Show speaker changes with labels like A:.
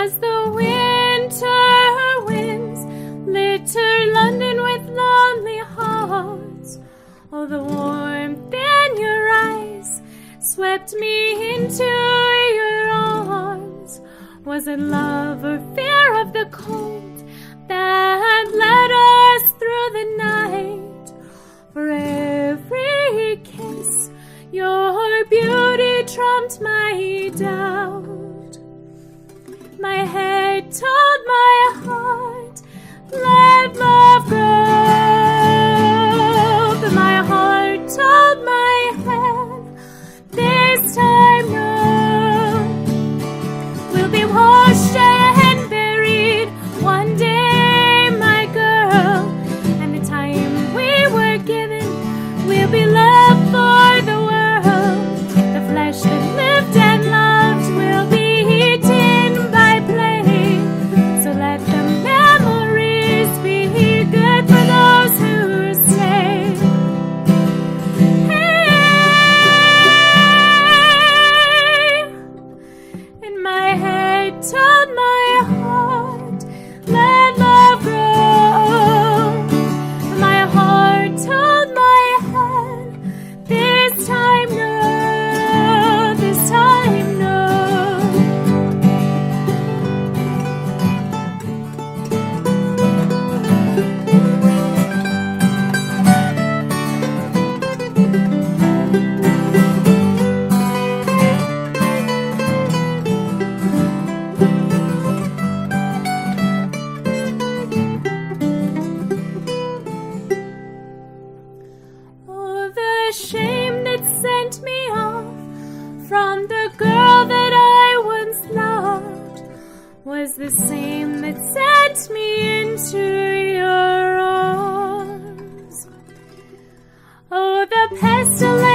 A: as the winter winds litter London with lonely hearts. Oh, the warmth in your eyes swept me into your arms. Was it love or fear of the cold that led us through the night? For every kiss, your beauty trumped my doubt. My head told my heart, let love grow. But my heart told my head, this time no. We'll be washed and buried one day, my girl. And the time we were given will be love for the world. The flesh that lived and loved will be eaten by play. So let the memories be good for those who stay. Hey, and my head told my heart, let love grow. My heart told my head, this time no, this time no. Oh, the shame that sent me off from the girl that I once loved was the same that sent me into your arms. Oh, the pestilence